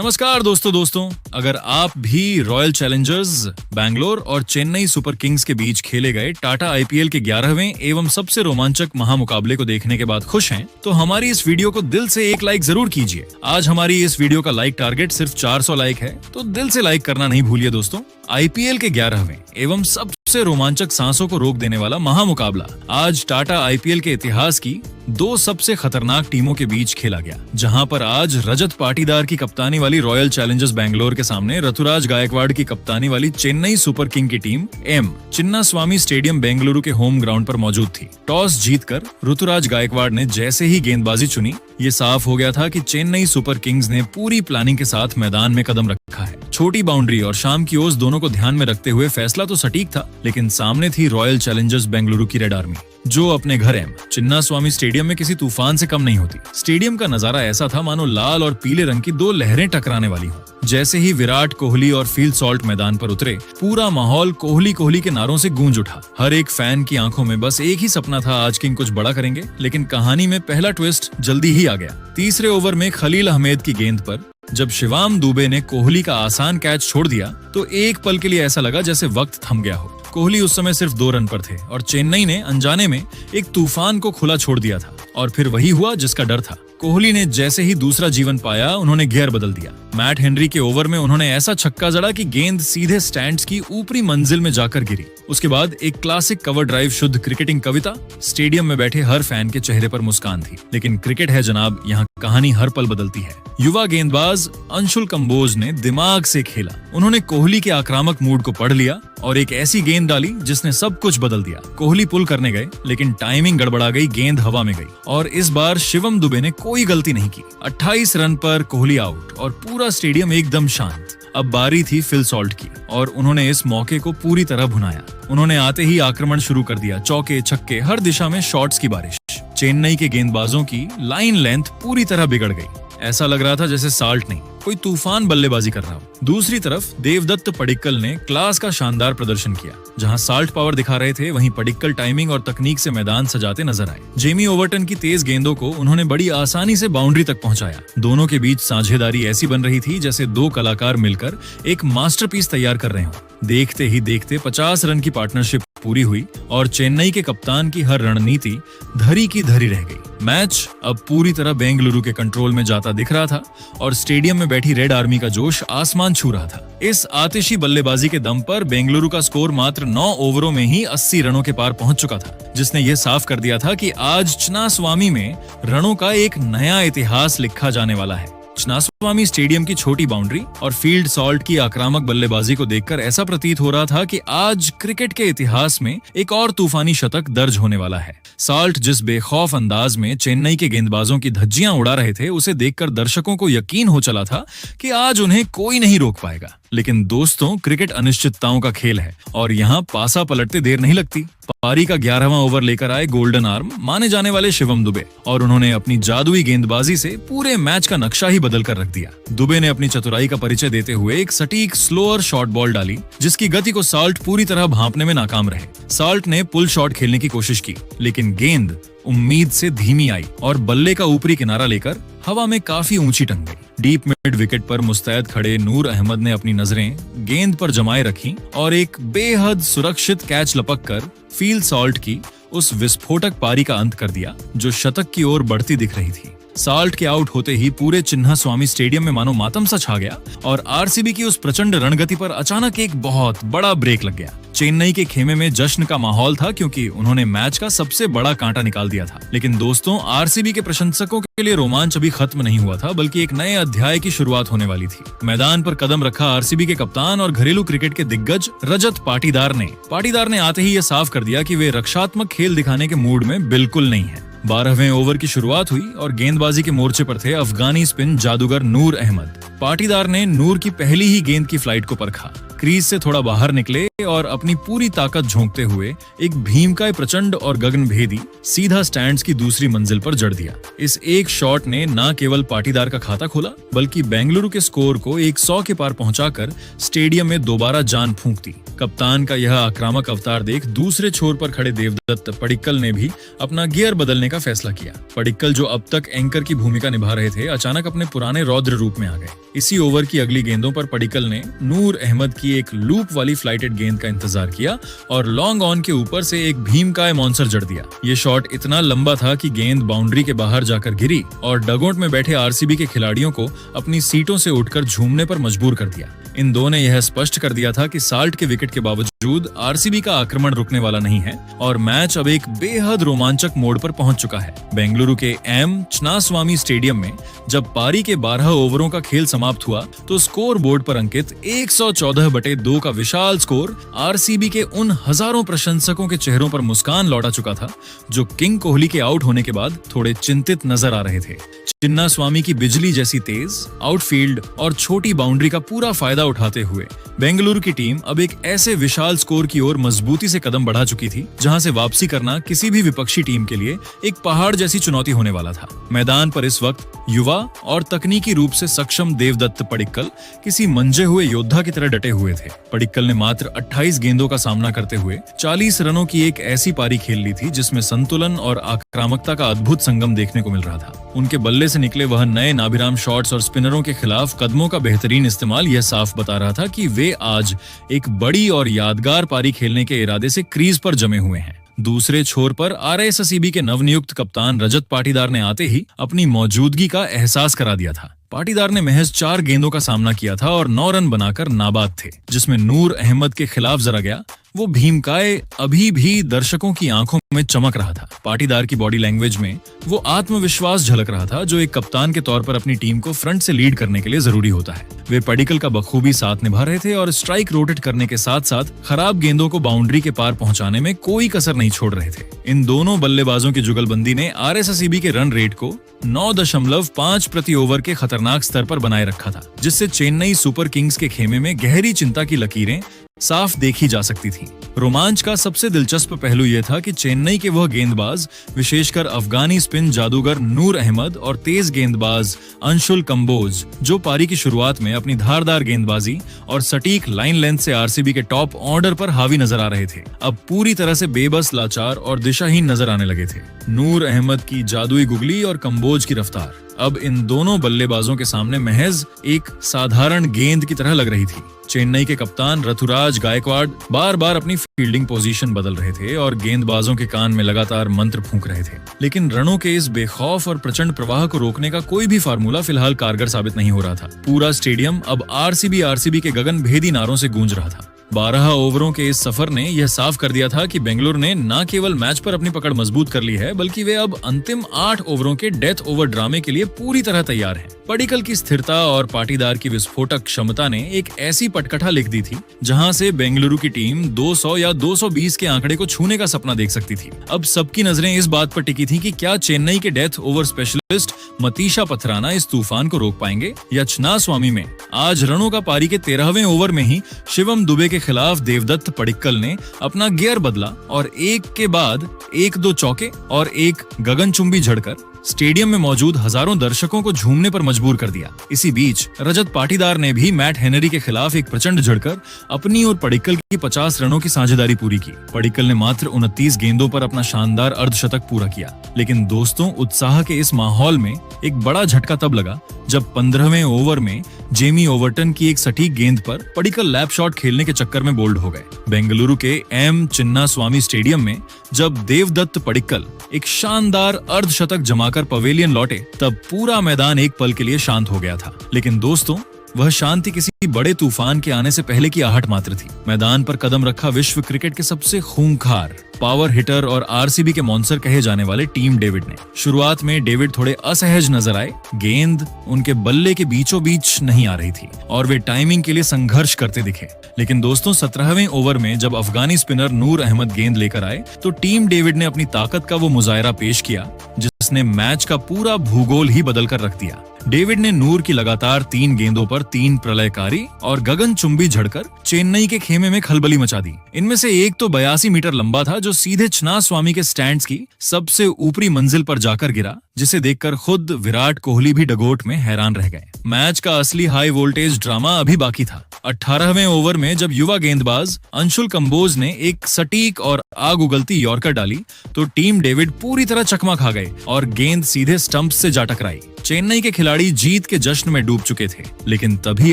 नमस्कार दोस्तों, अगर आप भी रॉयल चैलेंजर्स बैंगलोर और चेन्नई सुपर किंग्स के बीच खेले गए टाटा आईपीएल के 11वें एवं सबसे रोमांचक महामुकाबले को देखने के बाद खुश हैं, तो हमारी इस वीडियो को दिल से एक लाइक जरूर कीजिए। आज हमारी इस वीडियो का लाइक टारगेट सिर्फ 400 लाइक है, तो दिल से लाइक करना नहीं भूलिए दोस्तों। आईपीएल के 11वें एवं सबसे रोमांचक सांसों को रोक देने वाला महामुकाबला आज टाटा आईपीएल के इतिहास की दो सबसे खतरनाक टीमों के बीच खेला गया, जहां पर आज रजत पाटीदार की कप्तानी वाली रॉयल चैलेंजर्स बैंगलोर के सामने ऋतुराज गायकवाड़ की कप्तानी वाली चेन्नई सुपर किंग की team M Chinnaswamy stadium Bengaluru के होम ग्राउंड पर मौजूद थी। टॉस जीतकर ऋतुराज गायकवाड़ ने जैसे ही गेंदबाजी चुनी, ये साफ हो गया था कि चेन्नई सुपर किंग्स ने पूरी प्लानिंग के साथ मैदान में कदम रखा है। छोटी बाउंड्री और शाम की ओस दोनों को ध्यान में रखते हुए फैसला तो सटीक था, लेकिन सामने थी रॉयल चैलेंजर्स बेंगलुरु की रेड आर्मी, जो अपने घर एम चिन्नास्वामी स्टेडियम में किसी तूफान से कम नहीं होती। स्टेडियम का नजारा ऐसा था मानो लाल और पीले रंग की दो लहरें टकराने वाली हों। जैसे ही विराट कोहली और फील्ड सॉल्ट मैदान पर उतरे, पूरा माहौल कोहली कोहली के नारों से गूंज उठा। हर एक फैन की आंखों में बस एक ही सपना था, आज किंग कुछ बड़ा करेंगे। लेकिन कहानी में पहला ट्विस्ट जल्दी ही आ गया। तीसरे ओवर में खलील अहमद की गेंद पर जब शिवम दुबे ने कोहली का आसान कैच छोड़ दिया, तो एक पल के लिए ऐसा लगा जैसे वक्त थम गया हो। कोहली उस समय सिर्फ 2 रन पर थे और चेन्नई ने अनजाने में एक तूफान को खुला छोड़ दिया था। और फिर वही हुआ जिसका डर था। कोहली ने जैसे ही दूसरा जीवन पाया, उन्होंने गियर बदल दिया। मैट हेनरी के ओवर में उन्होंने ऐसा छक्का जड़ा कि गेंद सीधे स्टैंड्स की ऊपरी मंजिल में जाकर गिरी। उसके बाद एक क्लासिक कवर ड्राइव, शुद्ध क्रिकेटिंग कविता। स्टेडियम में बैठे हर फैन के चेहरे पर मुस्कान थी। लेकिन क्रिकेट है जनाब, यहाँ कहानी हर पल बदलती है। युवा गेंदबाज अंशुल कंबोज ने दिमाग से खेला। उन्होंने कोहली के आक्रामक मूड को पढ़ लिया और एक ऐसी गेंद डाली जिसने सब कुछ बदल दिया। कोहली पुल करने गए, लेकिन टाइमिंग गड़बड़ा गई, गेंद हवा में गई और इस बार शिवम दुबे ने कोई गलती नहीं की। 28 रन पर कोहली आउट और पूरा स्टेडियम एकदम शांत। अब बारी थी फिल सॉल्ट की और उन्होंने इस मौके को पूरी तरह भुनाया। उन्होंने आते ही आक्रमण शुरू कर दिया। चौके छक्के, हर दिशा में शॉट्स की बारिश। चेन्नई के गेंदबाजों की लाइन लेंथ पूरी तरह बिगड़ गई। ऐसा लग रहा था जैसे साल्ट नहीं, कोई तूफान बल्लेबाजी कर रहा हो। दूसरी तरफ देवदत्त पडिक्कल ने क्लास का शानदार प्रदर्शन किया। जहां साल्ट पावर दिखा रहे थे, वहीं पडिक्कल टाइमिंग और तकनीक से मैदान सजाते नजर आए। जेमी ओवर्टन की तेज गेंदों को उन्होंने बड़ी आसानी से बाउंड्री तक पहुंचाया। दोनों के बीच साझेदारी ऐसी बन रही थी जैसे दो कलाकार मिलकर एक मास्टरपीस तैयार कर रहे हो। देखते ही देखते 50 रन की पार्टनरशिप पूरी हुई और चेन्नई के कप्तान की हर रणनीति धरी की धरी रह गई। मैच अब पूरी तरह बेंगलुरु के कंट्रोल में जाता दिख रहा था और स्टेडियम में बैठी रेड आर्मी का जोश आसमान छू रहा था। इस आतिशी बल्लेबाजी के दम पर बेंगलुरु का स्कोर मात्र 9 ओवरों में ही 80 रनों के पार पहुंच चुका था, जिसने यह साफ कर दिया था कि आज चिन्नास्वामी में रनों का एक नया इतिहास लिखा जाने वाला है। चिन्नास्वामी स्टेडियम की छोटी बाउंड्री और फील्ड सॉल्ट की आक्रामक बल्लेबाजी को देखकर ऐसा प्रतीत हो रहा था कि आज क्रिकेट के इतिहास में एक और तूफानी शतक दर्ज होने वाला है। सॉल्ट जिस बेखौफ अंदाज में चेन्नई के गेंदबाजों की धज्जियां उड़ा रहे थे, उसे देखकर दर्शकों को यकीन हो चला था कि आज उन्हें कोई नहीं रोक पाएगा। लेकिन दोस्तों, क्रिकेट अनिश्चितताओं का खेल है और यहाँ पासा पलटते देर नहीं लगती। पारी का 11वां ओवर लेकर आए गोल्डन आर्म माने जाने वाले शिवम दुबे और उन्होंने अपनी जादुई गेंदबाजी से पूरे मैच का नक्शा ही बदल कर रख दिया। दुबे ने अपनी चतुराई का परिचय देते हुए एक सटीक स्लोअर शॉर्ट बॉल डाली, जिसकी गति को साल्ट पूरी तरह भांपने में नाकाम रहे। साल्ट ने पुल शॉट खेलने की कोशिश की, लेकिन गेंद उम्मीद से धीमी आई और बल्ले का ऊपरी किनारा लेकर हवा में काफी ऊंची टंग गई। डीप मिड विकेट पर मुस्तैद खड़े नूर अहमद ने अपनी नजरें गेंद पर जमाए रखी और एक बेहद सुरक्षित कैच लपक कर फील्ड सॉल्ट की उस विस्फोटक पारी का अंत कर दिया, जो शतक की ओर बढ़ती दिख रही थी। साल्ट के आउट होते ही पूरे चिन्नास्वामी स्टेडियम में मानो मातम सा छा गया और आरसीबी की उस प्रचंड रणगति पर अचानक एक बहुत बड़ा ब्रेक लग गया। चेन्नई के खेमे में जश्न का माहौल था, क्योंकि उन्होंने मैच का सबसे बड़ा कांटा निकाल दिया था। लेकिन दोस्तों, आरसीबी के प्रशंसकों के लिए रोमांच अभी खत्म नहीं हुआ था, बल्कि एक नए अध्याय की शुरुआत होने वाली थी। मैदान पर कदम रखा आरसीबी के कप्तान और घरेलू क्रिकेट के दिग्गज रजत पाटीदार ने आते ही यह साफ कर दिया कि वे रक्षात्मक खेल दिखाने के मूड में बिल्कुल नहीं है। 12वें ओवर की शुरुआत हुई और गेंदबाजी के मोर्चे पर थे अफगानी स्पिन जादूगर नूर अहमद। पाटीदार ने नूर की पहली ही गेंद की फ्लाइट को परखा। क्रीज से थोड़ा बाहर निकले और अपनी पूरी ताकत झोंकते हुए एक भीमकाय प्रचंड और गगनभेदी सीधा स्टैंड्स की दूसरी मंजिल पर जड़ दिया। इस एक शॉट ने न केवल पाटीदार का खाता खोला बल्कि बेंगलुरु के स्कोर को 100 के पार पहुंचाकर स्टेडियम में दोबारा जान फूंक दी। कप्तान का यह आक्रामक अवतार देख दूसरे छोर पर खड़े देवदत्त पडिक्कल ने भी अपना गियर बदलने का फैसला किया। पडिक्कल जो अब तक एंकर की भूमिका निभा रहे थे, अचानक अपने पुराने रौद्र रूप में आ गए। इसी ओवर की अगली गेंदों पर पडिक्कल ने नूर अहमद की एक लूप वाली फ्लाइटेड गेंद का इंतजार किया और लॉन्ग ऑन के ऊपर से एक भीमकाय मॉन्सर जड़ दिया। ये शॉट इतना लंबा था कि गेंद बाउंड्री के बाहर जाकर गिरी और डगआउट में बैठे आरसीबी के खिलाड़ियों को अपनी सीटों से उठकर झूमने पर मजबूर कर दिया। इन दो ने यह स्पष्ट कर दिया था कि साल्ट के विकेट के बावजूद आरसीबी का आक्रमण रुकने वाला नहीं है और मैच अब एक बेहद रोमांचक मोड़ पर पहुंच चुका है। बेंगलुरु के एम चिन्नास्वामी स्टेडियम में जब पारी के 12 ओवरों का खेल समाप्त हुआ तो स्कोर बोर्ड पर अंकित 114/2 का विशाल स्कोर आरसीबी के उन हजारों प्रशंसकों के चेहरों पर मुस्कान लौटा चुका था जो किंग कोहली के आउट होने के बाद थोड़े चिंतित नजर आ रहे थे। चिन्नास्वामी की बिजली जैसी तेज आउटफील्ड और छोटी बाउंड्री का पूरा फायदा उठाते हुए बेंगलुरु की टीम अब एक ऐसे विशाल स्कोर की ओर मजबूती से कदम बढ़ा चुकी थी जहां से वापसी करना किसी भी विपक्षी टीम के लिए एक पहाड़ जैसी चुनौती होने वाला था। मैदान पर इस वक्त युवा और तकनीकी रूप से सक्षम देवदत्त पडिक्कल किसी मंजे हुए योद्धा की तरह डटे हुए थे। पडिक्कल ने मात्र 28 गेंदों का सामना करते हुए 40 रनों की एक ऐसी पारी खेल ली थी जिसमें संतुलन और आक्रामकता का अद्भुत संगम देखने को मिल रहा था। उनके बल्ले से निकले वह नए नाभिराम शॉट्स और स्पिनरों के खिलाफ कदमों का बेहतरीन इस्तेमाल यह साफ बता रहा था कि वे आज एक बड़ी और यादगार पारी खेलने के इरादे से क्रीज पर जमे हुए हैं। दूसरे छोर पर आरसीबी के नवनियुक्त कप्तान रजत पाटीदार ने आते ही अपनी मौजूदगी का एहसास करा दिया था। पाटीदार ने महज 4 गेंदों का सामना किया था और 9 रन बनाकर नाबाद थे, जिसमें नूर अहमद के खिलाफ जरा गया वो भीमकाय अभी भी दर्शकों की आंखों में चमक रहा था। पाटीदार की बॉडी लैंग्वेज में वो आत्मविश्वास झलक रहा था जो एक कप्तान के तौर पर अपनी टीम को फ्रंट से लीड करने के लिए जरूरी होता है। वे पडिक्कल का बखूबी साथ निभा रहे थे और स्ट्राइक रोटेट करने के साथ साथ खराब गेंदों को बाउंड्री के पार पहुंचाने में कोई कसर नहीं छोड़ रहे थे। इन दोनों बल्लेबाजों की जुगलबंदी ने आरसीबी के रन रेट को 9.5 प्रति ओवर के खतरनाक स्तर पर बनाए रखा था, जिससे चेन्नई सुपर किंग्स के खेमे में गहरी चिंता की लकीरें साफ देखी जा सकती थी। रोमांच का सबसे दिलचस्प पहलू यह था कि चेन्नई के वह गेंदबाज, विशेषकर अफगानी स्पिन जादूगर नूर अहमद और तेज गेंदबाज अंशुल कंबोज, जो पारी की शुरुआत में अपनी धारदार गेंदबाजी और सटीक लाइन लेंथ से आरसीबी के टॉप ऑर्डर पर हावी नजर आ रहे थे, अब पूरी तरह से बेबस, लाचार और दिशाहीन नजर आने लगे थे। नूर अहमद की जादुई गुगली और कंबोज की रफ्तार अब इन दोनों बल्लेबाजों के सामने महज एक साधारण गेंद की तरह लग रही थी। चेन्नई के कप्तान ऋतुराज गायकवाड़ बार बार अपनी फील्डिंग पोजीशन बदल रहे थे और गेंदबाजों के कान में लगातार मंत्र फूंक रहे थे, लेकिन रनों के इस बेखौफ और प्रचंड प्रवाह को रोकने का कोई भी फार्मूला फिलहाल कारगर साबित नहीं हो रहा था। पूरा स्टेडियम अब आरसीबी के गगनभेदी नारों से गूंज रहा था। 12 ओवरों के इस सफर ने यह साफ कर दिया था कि बेंगलुरु ने न केवल मैच पर अपनी पकड़ मजबूत कर ली है, बल्कि वे अब अंतिम 8 ओवरों के डेथ ओवर ड्रामे के लिए पूरी तरह तैयार हैं। पडिक्कल की स्थिरता और पाटीदार की विस्फोटक क्षमता ने एक ऐसी पटकथा लिख दी थी जहां से बेंगलुरु की टीम 200 या 220 के आंकड़े को छूने का सपना देख सकती थी। अब सबकी नजरें इस बात पर टिकी थी कि क्या चेन्नई के डेथ ओवर स्पेशलिस्ट मतीशा पथराना इस तूफान को रोक पाएंगे, या चिन्नास्वामी में आज रनों का पारी के 13वें ओवर में ही शिवम दुबे के खिलाफ देवदत्त पडिक्कल ने अपना गियर बदला और एक के बाद एक 2 चौके और एक गगनचुंबी झड़कर स्टेडियम में मौजूद हजारों दर्शकों को झूमने पर मजबूर कर दिया। इसी बीच रजत पाटीदार ने भी मैट हेनरी के खिलाफ एक प्रचंड झड़कर अपनी और पडिक्कल की 50 रनों की साझेदारी पूरी की। पडिक्कल ने मात्र 29 गेंदों पर अपना शानदार अर्धशतक पूरा किया, लेकिन दोस्तों, उत्साह के इस माहौल में एक बड़ा झटका तब लगा जब 15वें ओवर में जेमी ओवर्टन की एक सटीक गेंद पर पडिक्कल लैप शॉट खेलने के चक्कर में बोल्ड हो गए। बेंगलुरु के एम चिन्नास्वामी स्टेडियम में जब देवदत्त पडिक्कल एक शानदार अर्धशतक जमाकर पवेलियन लौटे, तब पूरा मैदान एक पल के लिए शांत हो गया था। लेकिन दोस्तों, वह शांति किसी बड़े तूफान के आने से पहले की आहट मात्र थी। मैदान पर कदम रखा विश्व क्रिकेट के सबसे खूंखार पावर हिटर और आरसीबी के मॉन्स्टर कहे जाने वाले टीम डेविड ने। शुरुआत में डेविड थोड़े असहज नजर आए, गेंद उनके बल्ले के बीचों बीच नहीं आ रही थी और वे टाइमिंग के लिए संघर्ष करते दिखे। लेकिन दोस्तों, 17वें ओवर में जब अफगानी स्पिनर नूर अहमद गेंद लेकर आए तो टीम डेविड ने अपनी ताकत का वो मुजाहिरा पेश किया जिसने मैच का पूरा भूगोल ही बदल कर रख दिया। डेविड ने नूर की लगातार 3 गेंदों पर 3 प्रलयकारी और गगनचुंबी झड़कर चेन्नई के खेमे में खलबली मचा दी। इनमें से एक तो 82 मीटर लंबा था, जो सीधे चिन्नास्वामी के स्टैंड्स की सबसे ऊपरी मंजिल पर जाकर गिरा, जिसे देखकर खुद विराट कोहली भी डगोट में हैरान रह गए। मैच का असली हाई वोल्टेज ड्रामा अभी बाकी था। 18वें ओवर में जब युवा गेंदबाज अंशुल कंबोज ने एक सटीक और आग उगलती यॉर्कर डाली, तो टीम डेविड पूरी तरह चकमा खा गए और गेंद सीधे स्टंप से जा टकराई। चेन्नई के खिलाड़ी जीत के जश्न में डूब चुके थे, लेकिन तभी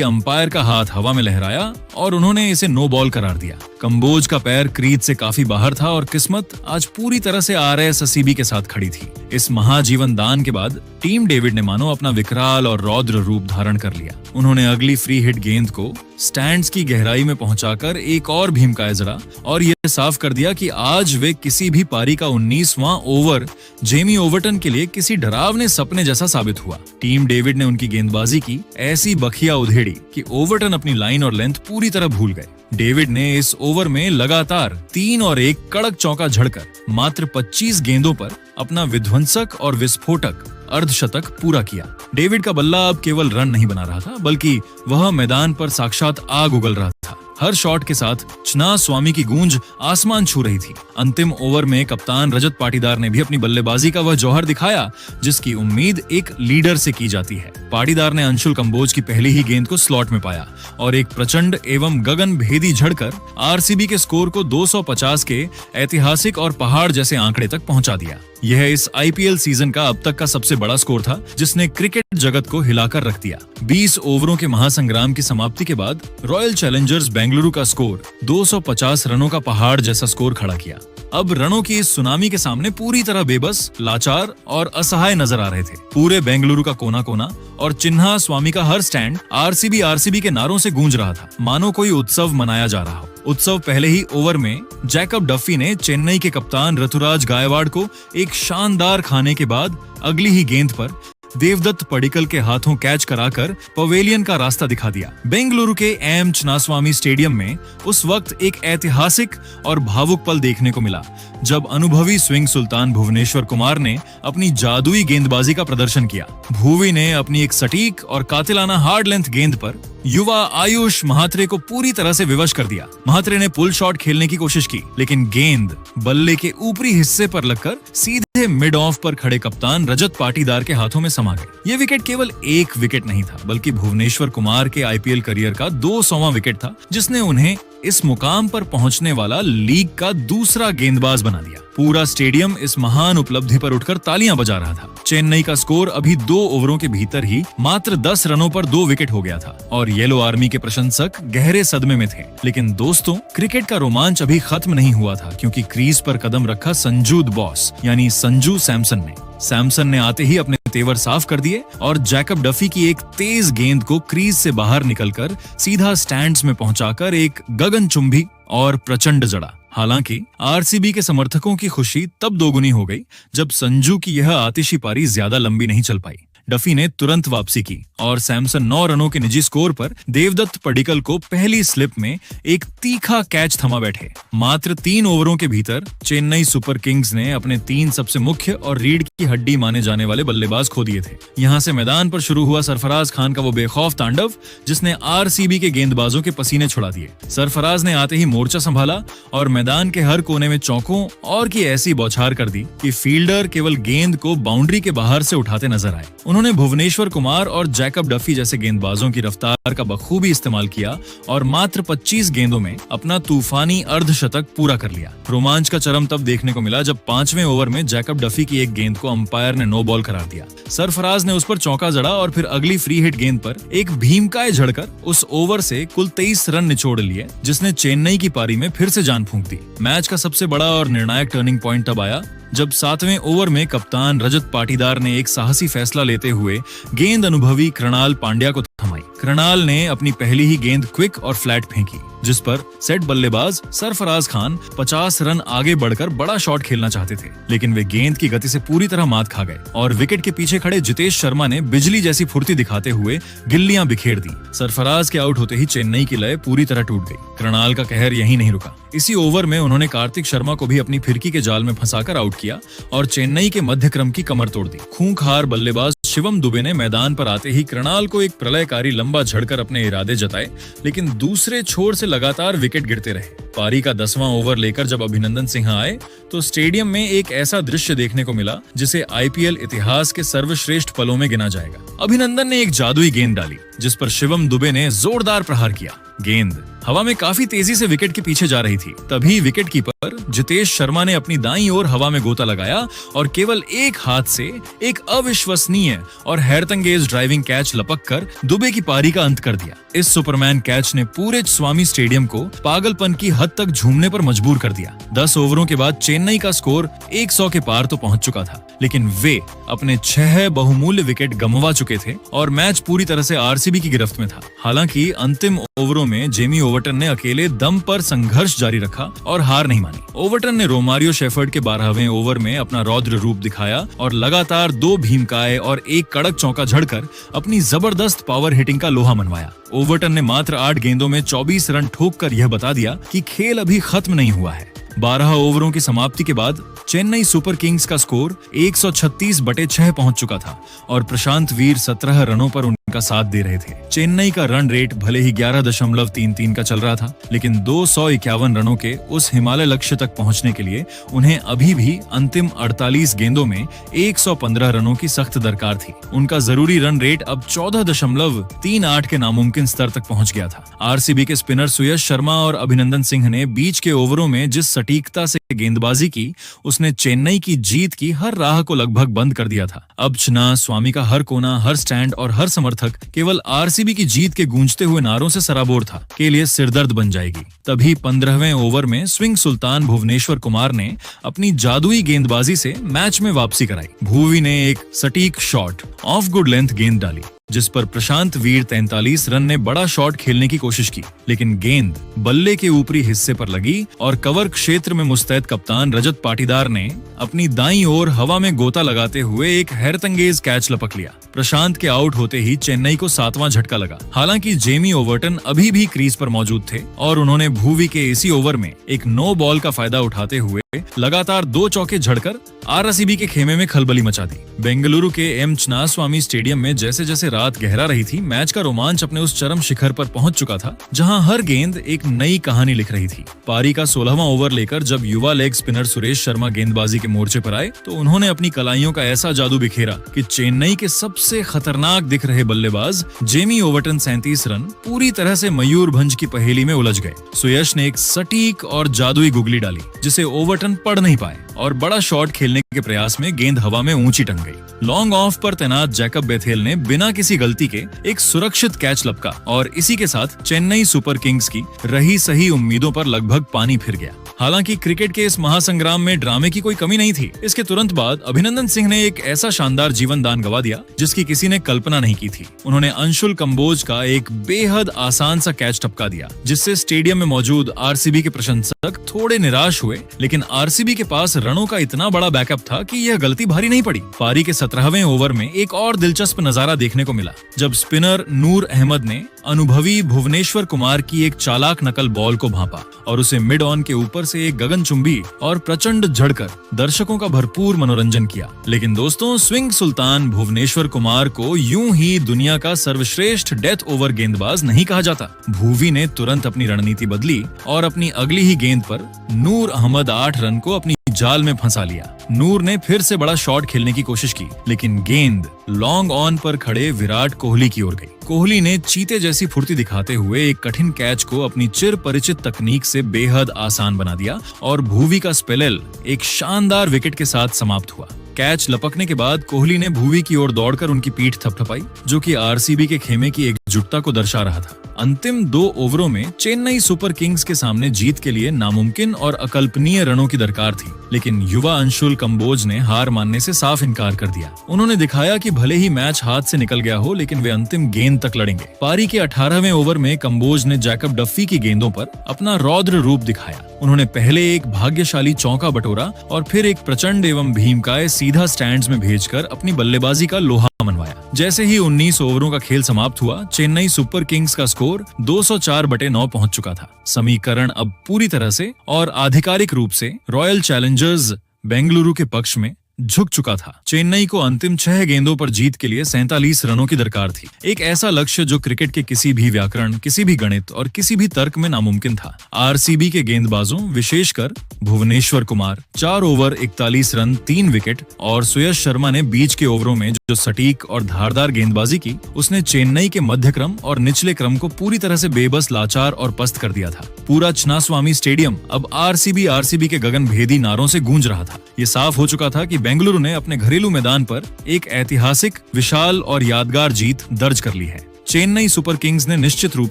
अंपायर का हाथ हवा में लहराया और उन्होंने इसे नो बॉल करार दिया। कंबोज का पैर क्रीज से काफी बाहर था और किस्मत आज पूरी तरह से RSCB के साथ खड़ी थी। इस महाजीवन दान के बाद टीम डेविड ने मानो अपना विकराल और रौद्र रूप धारण कर लिया। उन्होंने अगली फ्री हिट गेंद को स्टैंड्स की गहराई में पहुंचाकर एक और भीमकाय जड़ा और यह साफ कर दिया कि आज वे किसी भी पारी का 19वां ओवर जेमी ओवर्टन के लिए किसी डरावने सपने जैसा साबित हुआ। टीम डेविड ने उनकी गेंदबाजी की ऐसी बखिया उधेड़ी कि ओवर्टन अपनी लाइन और लेंथ पूरी तरह भूल गए। डेविड ने इस ओवर में लगातार 3 और 1 कड़क चौका झड़कर मात्र 25 गेंदों पर अपना विध्वंसक और विस्फोटक अर्धशतक पूरा किया। डेविड का बल्ला अब केवल रन नहीं बना रहा था, बल्कि वह मैदान पर साक्षात आग उगल रहा था। हर शॉट के साथ चिन्नास्वामी की गूंज आसमान छू रही थी। अंतिम ओवर में कप्तान रजत पाटीदार ने भी अपनी बल्लेबाजी का वह जौहर दिखाया जिसकी उम्मीद एक लीडर से की जाती है। पाटीदार ने अंशुल कंबोज की पहली ही गेंद को स्लॉट में पाया और एक प्रचंड एवं गगन भेदी झड़कर RCB के स्कोर को 250 के ऐतिहासिक और पहाड़ जैसे आंकड़े तक पहुंचा दिया। यह इस IPL सीजन का अब तक का सबसे बड़ा स्कोर था, जिसने क्रिकेट जगत को हिलाकर रख दिया। 20 ओवरों के महासंग्राम की समाप्ति के बाद रॉयल चैलेंजर्स बेंगलुरु का स्कोर 250 रनों का पहाड़ जैसा स्कोर खड़ा किया। अब रनों की इस सुनामी के सामने पूरी तरह बेबस, लाचार और असहाय नजर आ रहे थे। पूरे बेंगलुरु का कोना कोना और चिन्नास्वामी का हर स्टैंड RCB के नारों से गूंज रहा था, मानो कोई उत्सव मनाया जा रहा हो। उत्सव पहले ही ओवर में जैकब डफी ने चेन्नई के कप्तान ऋतुराज गायकवाड़ को एक शानदार खाने के बाद अगली ही गेंद पर देवदत्त पडिक्कल के हाथों कैच कराकर पवेलियन का रास्ता दिखा दिया। बेंगलुरु के M चिन्नास्वामी स्टेडियम में उस वक्त एक ऐतिहासिक और भावुक पल देखने को मिला, जब अनुभवी स्विंग सुल्तान भुवनेश्वर कुमार ने अपनी जादुई गेंदबाजी का प्रदर्शन किया। भुवी ने अपनी एक सटीक और कातिलाना हार्ड लेंथ गेंद पर युवा आयुष महात्रे को पूरी तरह से विवश कर दिया। महात्रे ने पुल शॉट खेलने की कोशिश की, लेकिन गेंद बल्ले के ऊपरी हिस्से पर लगकर सीधे मिड ऑफ पर खड़े कप्तान रजत पाटीदार के हाथों में समा गई। ये विकेट केवल एक विकेट नहीं था, बल्कि भुवनेश्वर कुमार के IPL करियर का 200वां विकेट था, जिसने उन्हें इस मुकाम पर पहुंचने वाला लीग का दूसरा गेंदबाज बना दिया। पूरा स्टेडियम इस महान उपलब्धि पर उठकर तालियां बजा रहा था। चेन्नई का स्कोर अभी 2 ओवरों के भीतर ही मात्र 10 रनों पर 2 विकेट हो गया था और येलो आर्मी के प्रशंसक गहरे सदमे में थे। लेकिन दोस्तों, क्रिकेट का रोमांच अभी खत्म नहीं हुआ था, क्योंकि क्रीज पर कदम रखा संजू द बॉस यानी संजू सैमसन ने। सैमसन ने आते ही अपने तेवर साफ कर दिए और जैकब डफी की एक तेज गेंद को क्रीज से बाहर निकलकर सीधा स्टैंड्स में पहुंचाकर एक गगनचुंबी और प्रचंड जड़ा। हालांकि RCB के समर्थकों की खुशी तब दोगुनी हो गई जब संजू की यह आतिशी पारी ज्यादा लंबी नहीं चल पाई। डफी ने तुरंत वापसी की और सैमसन 9 रनों के निजी स्कोर पर देवदत्त पडिक्कल को पहली स्लिप में एक तीखा कैच थमा बैठे। मात्र 3 ओवरों के भीतर चेन्नई सुपर किंग्स ने अपने 3 सबसे मुख्य और रीढ़ की हड्डी माने जाने वाले बल्लेबाज खो दिए थे। यहाँ से मैदान पर शुरू हुआ सरफराज खान का वो बेखौफ तांडव, जिसने RCB के गेंदबाजों के पसीने छुड़ा दिए। सरफराज ने आते ही मोर्चा संभाला और मैदान के हर कोने में चौकों और की ऐसी बौछार कर दी कि फील्डर केवल गेंद को बाउंड्री के बाहर से उठाते नजर आए। उन्होंने भुवनेश्वर कुमार और जैकब डफी जैसे गेंदबाजों की रफ्तार का बखूबी इस्तेमाल किया और मात्र 25 गेंदों में अपना तूफानी अर्धशतक पूरा कर लिया। रोमांच का चरम तब देखने को मिला जब 5वें ओवर में जैकब डफी की एक गेंद को अंपायर ने नो बॉल करार दिया। सरफराज ने उस पर चौका जड़ा और फिर अगली फ्री हिट गेंद पर एक भीमकाय झड़कर उस ओवर से कुल 23 रन निचोड़ लिए, जिसने चेन्नई की पारी में फिर से जान फूंक दी। मैच का सबसे बड़ा और निर्णायक टर्निंग पॉइंट तब आया जब 7वें ओवर में कप्तान रजत पाटीदार ने एक साहसी फैसला लेते हुए गेंद अनुभवी कृणाल पांड्या को थमाई। कृणाल ने अपनी पहली ही गेंद क्विक और फ्लैट फेंकी, जिस पर सेट बल्लेबाज सरफराज खान 50 रन आगे बढ़कर बड़ा शॉट खेलना चाहते थे, लेकिन वे गेंद की गति से पूरी तरह मात खा गए और विकेट के पीछे खड़े जितेश शर्मा ने बिजली जैसी फुर्ती दिखाते हुए गिल्लियां बिखेर दी। सरफराज के आउट होते ही चेन्नई की लय पूरी तरह टूट गई। कृणाल का कहर यहीं नहीं रुका। इसी ओवर में उन्होंने कार्तिक शर्मा को भी अपनी फिरकी के जाल में फंसाकर आउट किया और चेन्नई के मध्य क्रम की कमर तोड़ दी। खूंखार बल्लेबाज शिवम दुबे ने मैदान पर आते ही कृणाल को एक प्रलयकारी लंबा झड़कर अपने इरादे जताए, लेकिन दूसरे छोर से लगातार विकेट गिरते रहे। पारी का 10वां ओवर लेकर जब अभिनंदन सिंह आए तो स्टेडियम में एक ऐसा दृश्य देखने को मिला जिसे आईपीएल इतिहास के सर्वश्रेष्ठ पलों में गिना जाएगा। अभिनंदन ने एक जादुई गेंद डाली जिस पर शिवम दुबे ने जोरदार प्रहार किया। गेंद हवा में काफी तेजी से विकेट के पीछे जा रही थी। तभी विकेट कीपर जितेश शर्मा ने अपनी दाईं ओर हवा में गोता लगाया और केवल एक हाथ से एक अविश्वसनीय और हैरतअंगेज ड्राइविंग कैच लपककर दुबे की पारी का अंत कर दिया। इस सुपरमैन कैच ने पूरे स्वामी स्टेडियम को पागलपन की हद तक झूमने पर मजबूर कर दिया। 10 ओवरों के बाद चेन्नई का स्कोर 100 के पार तो पहुंच चुका था, लेकिन वे अपने 6 बहुमूल्य विकेट गंवा चुके थे और मैच पूरी तरह से आरसीबी की गिरफ्त में था। हालांकि अंतिम ओवरों में जेमी ओवर्टन ने अकेले दम पर संघर्ष जारी रखा और हार नहीं मानी। ओवर्टन ने रोमारियो शेफर्ड के 12वें ओवर में अपना रौद्र रूप दिखाया और लगातार 2 भीमकाए और 1 कड़क चौका झड़कर अपनी जबरदस्त पावर हिटिंग का लोहा मनवाया। ओवर्टन ने मात्र 8 गेंदों में 24 रन ठोककर यह बता दिया कि खेल अभी खत्म नहीं हुआ है। 12 ओवरों की समाप्ति के बाद चेन्नई सुपर किंग्स का स्कोर 136/6 पहुंच चुका था और प्रशांत वीर 17 रनों पर उनका साथ दे रहे थे। चेन्नई का रन रेट भले ही 11.33 का चल रहा था, लेकिन 251 रनों के उस हिमालय लक्ष्य तक पहुंचने के लिए उन्हें अभी भी अंतिम 48 गेंदों में 115 रनों की सख्त दरकार थी। उनका जरूरी रन रेट अब 14.38 के नामुमकिन स्तर तक पहुंच गया था। आरसीबी के स्पिनर सुयश शर्मा और अभिनंदन सिंह ने बीच के ओवरों में जिस सटीकता से गेंदबाजी की, उसने चेन्नई की जीत की हर राह को लगभग बंद कर दिया था। अब चना स्वामी का हर कोना, हर स्टैंड और हर समर्थक केवल आरसीबी की जीत के गूंजते हुए नारों से सराबोर था के लिए सिरदर्द बन जाएगी। तभी 15वें ओवर में स्विंग सुल्तान भुवनेश्वर कुमार ने अपनी जादुई गेंदबाजी से मैच में वापसी कराई। भुवी ने एक सटीक शॉट ऑफ गुड लेंथ गेंद डाली जिस पर प्रशांत वीर 43 रन ने बड़ा शॉट खेलने की कोशिश की, लेकिन गेंद बल्ले के ऊपरी हिस्से पर लगी और कवर क्षेत्र में मुस्तैद कप्तान रजत पाटीदार ने अपनी दाईं ओर हवा में गोता लगाते हुए एक हैरतअंगेज कैच लपक लिया। प्रशांत के आउट होते ही चेन्नई को 7वां झटका लगा। हालांकि जेमी ओवर्टन अभी भी क्रीज पर मौजूद थे और उन्होंने भुवी के इसी ओवर में एक नो बॉल का फायदा उठाते हुए लगातार 2 चौके झड़कर आरसीबी के खेमे में खलबली मचा दी। बेंगलुरु के एम चिन्नास्वामी स्टेडियम में जैसे जैसे रात गहरा रही थी, मैच का रोमांच अपने उस चरम शिखर पर पहुंच चुका था जहां हर गेंद एक नई कहानी लिख रही थी। पारी का 16वां ओवर लेकर जब युवा लेग स्पिनर सुरेश शर्मा गेंदबाजी के मोर्चे पर आए तो उन्होंने अपनी कलाइयों का ऐसा जादू बिखेरा कि चेन्नई के सबसे खतरनाक दिख रहे बल्लेबाज जेमी ओवर्टन 37 रन पूरी तरह से मयूरभंज की पहेली में उलझ गए। सुयश ने एक सटीक और जादुई गुगली डाली जिसे ओवर्टन पढ़ नहीं पाए और बड़ा शॉट खेलने के प्रयास में गेंद हवा में ऊंची टंग गई। लॉन्ग ऑफ पर तैनात जैकब बेथेल ने बिना किसी गलती के एक सुरक्षित कैच लपका और इसी के साथ चेन्नई सुपर किंग्स की रही सही उम्मीदों पर लगभग पानी फिर गया। हालांकि क्रिकेट के इस महासंग्राम में ड्रामे की कोई कमी नहीं थी। इसके तुरंत बाद अभिनंदन सिंह ने एक ऐसा शानदार जीवन दान गवा दिया जिसकी किसी ने कल्पना नहीं की थी। उन्होंने अंशुल कंबोज का एक बेहद आसान सा कैच टपका दिया जिससे स्टेडियम में मौजूद आरसीबी के प्रशंसक थोड़े निराश हुए, लेकिन आरसीबी के पास रनों का इतना बड़ा बैकअप था कि यह गलती भारी नहीं पड़ी। पारी के 17वें ओवर में एक और दिलचस्प नजारा देखने को मिला जब स्पिनर नूर अहमद ने अनुभवी भुवनेश्वर कुमार की एक चालाक नकल बॉल को भांपा और उसे मिड ऑन के ऊपर से एक गगनचुंबी और प्रचंड झड़कर दर्शकों का भरपूर मनोरंजन किया। लेकिन दोस्तों, स्विंग सुल्तान भुवनेश्वर कुमार को यूं ही दुनिया का सर्वश्रेष्ठ डेथ ओवर गेंदबाज नहीं कहा जाता। भुवी ने तुरंत अपनी रणनीति बदली और अपनी अगली ही गेंद पर नूर अहमद 8 रन को अपनी जाल में फंसा लिया। नूर ने फिर से बड़ा शॉट खेलने की कोशिश की, लेकिन गेंद लॉन्ग ऑन पर खड़े विराट कोहली की ओर गई। कोहली ने चीते जैसी फुर्ती दिखाते हुए एक कठिन कैच को अपनी चिर परिचित तकनीक से बेहद आसान बना दिया और भुवी का स्पेल एक शानदार विकेट के साथ समाप्त हुआ। कैच लपकने के बाद कोहली ने भुवी की ओर दौड़कर उनकी पीठ थपथपाई, जो कि आरसीबी के खेमे की एकजुटता को दर्शा रहा था। अंतिम 2 ओवरों में चेन्नई सुपर किंग्स के सामने जीत के लिए नामुमकिन और अकल्पनीय रनों की दरकार थी, लेकिन युवा अंशुल कंबोज ने हार मानने से साफ इनकार कर दिया। उन्होंने दिखाया कि भले ही मैच हाथ से निकल गया हो, लेकिन वे अंतिम गेंद तक लड़ेंगे। पारी के 18वें ओवर में कंबोज ने जैकब डफी की गेंदों पर अपना रौद्र रूप दिखाया। उन्होंने पहले एक भाग्यशाली चौका बटोरा और फिर एक प्रचंड एवं भीमकाय सीधा स्टैंड्स में भेजकर अपनी बल्लेबाजी का लोहा मनवाया। जैसे ही 19 ओवरों का खेल समाप्त हुआ, चेन्नई सुपर किंग्स का स्कोर 204/9 पहुंच चुका था। समीकरण अब पूरी तरह से और आधिकारिक रूप से रॉयल चैलेंजर्स बेंगलुरु के पक्ष में झुक चुका था। चेन्नई को अंतिम 6 गेंदों पर जीत के लिए 47 रनों की दरकार थी। एक ऐसा लक्ष्य जो क्रिकेट के किसी भी व्याकरण, किसी भी गणित और किसी भी तर्क में नामुमकिन था। आरसीबी के गेंदबाजों, विशेषकर Bhuvneshwar Kumar, 4 over 41 run 3 wicket और सुयश शर्मा ने बीच के ओवरों में जो सटीक और धारदार गेंदबाजी की, उसने चेन्नई के मध्य क्रम और निचले क्रम को पूरी तरह से बेबस, लाचार और पस्त कर दिया था। पूरा चिन्नास्वामी स्टेडियम अब आरसीबी के गगनभेदी नारों से गूंज रहा था। ये साफ हो चुका था कि बेंगलुरु ने अपने घरेलू मैदान पर एक ऐतिहासिक, विशाल और यादगार जीत दर्ज कर ली है। चेन्नई सुपर किंग्स ने निश्चित रूप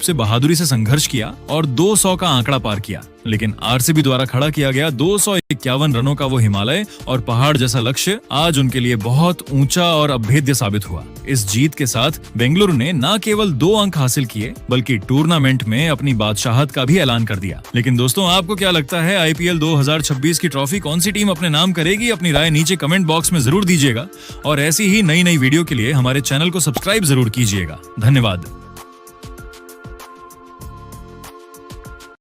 से बहादुरी से संघर्ष किया और 200 का आंकड़ा पार किया, लेकिन आरसीबी द्वारा खड़ा किया गया 251 रनों का वो हिमालय और पहाड़ जैसा लक्ष्य आज उनके लिए बहुत ऊंचा और अभेद्य साबित हुआ। इस जीत के साथ बेंगलुरु ने न केवल 2 अंक हासिल किए, बल्कि टूर्नामेंट में अपनी बादशाहत का भी ऐलान कर दिया। लेकिन दोस्तों, आपको क्या लगता है, आईपीएल 2026 की ट्रॉफी कौन सी टीम अपने नाम करेगी? अपनी राय नीचे कमेंट बॉक्स में जरूर दीजिएगा और ऐसी ही नई वीडियो के लिए हमारे चैनल को सब्सक्राइब जरूर कीजिएगा। धन्यवाद।